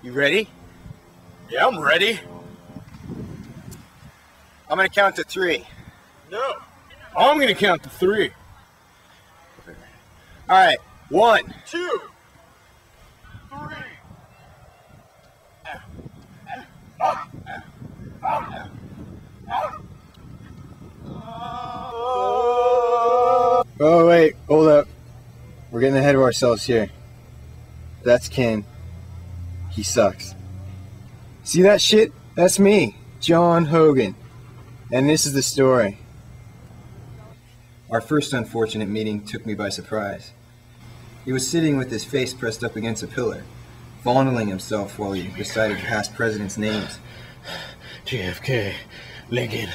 You ready? Yeah, I'm ready. I'm gonna count to 3. No. I'm gonna count to 3. Alright, 1, 2, 3. Oh wait, hold up. We're getting ahead of ourselves here. That's Ken. He sucks. See that shit? That's me, John Hogan. And this is the story. Our first unfortunate meeting took me by surprise. He was sitting with his face pressed up against a pillar, fondling himself while he recited past presidents' names. JFK, Lincoln,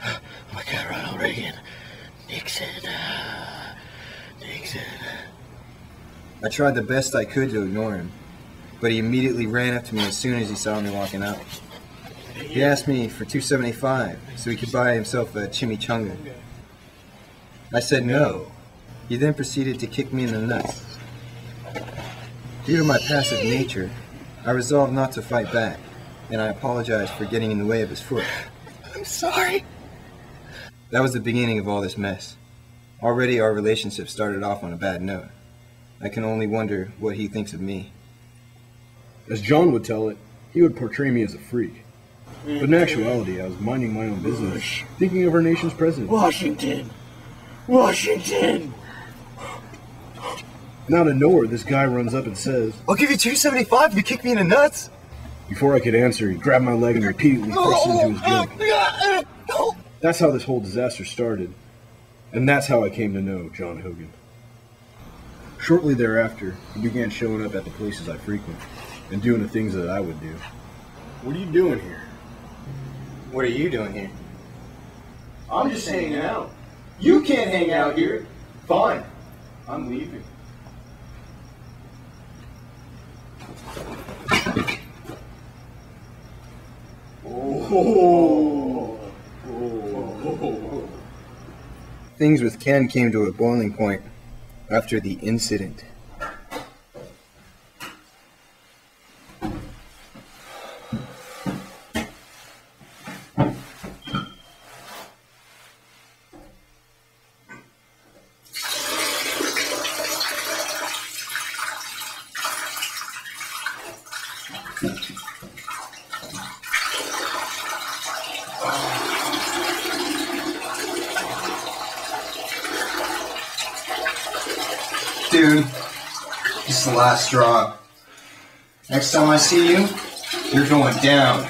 oh my God, Ronald Reagan, Nixon. I tried the best I could to ignore him, but he immediately ran up to me as soon as he saw me walking out. He asked me for $2.75 so he could buy himself a chimichanga. I said no. He then proceeded to kick me in the nuts. Due to my passive nature, I resolved not to fight back, and I apologized for getting in the way of his foot. I'm sorry. That was the beginning of all this mess. Already our relationship started off on a bad note. I can only wonder what he thinks of me. As John would tell it, he would portray me as a freak. But in actuality, I was minding my own business, thinking of our nation's president. Washington. And out of nowhere, this guy runs up and says, I'll give you $2.75 if you kick me in the nuts. Before I could answer, he grabbed my leg and repeatedly pressed it into his junk. That's how this whole disaster started. And that's how I came to know John Hogan. Shortly thereafter, he began showing up at the places I frequent and doing the things that I would do. What are you doing here? What are you doing here? I'm just hanging out. You can't hang out here. Fine. I'm leaving. Things with Ken came to a boiling point after the incident. Dude, this is the last straw. Next time I see you, you're going down.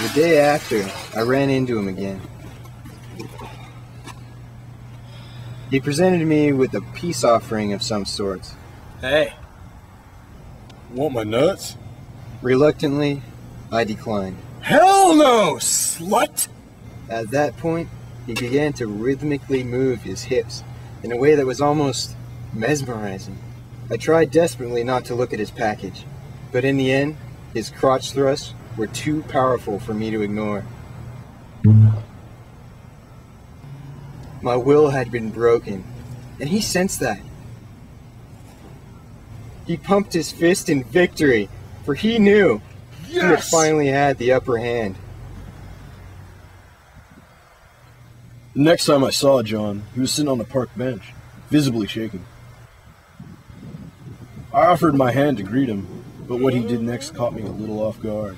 The day after, I ran into him again. He presented me with a peace offering of some sorts. Hey. Want my nuts? Reluctantly, I declined. Hell no, slut! At that point, he began to rhythmically move his hips in a way that was almost mesmerizing. I tried desperately not to look at his package, but in the end, his crotch thrusts were too powerful for me to ignore. My will had been broken, and he sensed that. He pumped his fist in victory, for he knew he had finally had the upper hand. The next time I saw John, he was sitting on the park bench, visibly shaking. I offered my hand to greet him, but what he did next caught me a little off guard.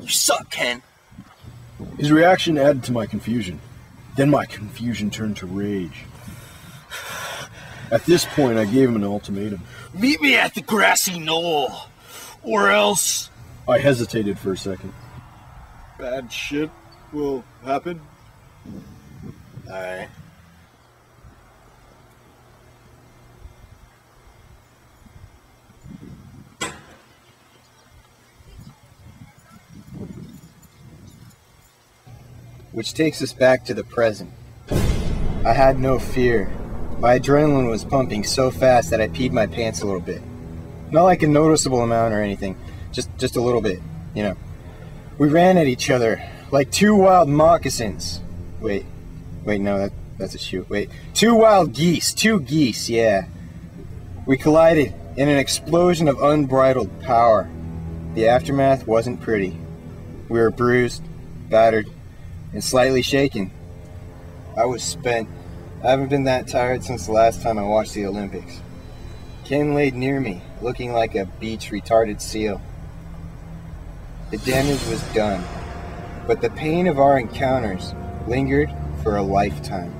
You suck, Ken. His reaction added to my confusion. Then my confusion turned to rage. At this point, I gave him an ultimatum. Meet me at the grassy knoll, or else... I hesitated for a second. Bad shit will happen. Alright. Which takes us back to the present. I had no fear. My adrenaline was pumping so fast that I peed my pants a little bit. Not like a noticeable amount or anything, just a little bit, you know. We ran at each other like two wild moccasins. Wait, no, That's a shoot. Wait. Two wild geese. Two geese, yeah. We collided in an explosion of unbridled power. The aftermath wasn't pretty. We were bruised, battered, and slightly shaken. I was spent. I haven't been that tired since the last time I watched the Olympics. Ken laid near me, looking like a beach-retarded seal. The damage was done, but the pain of our encounters lingered for a lifetime.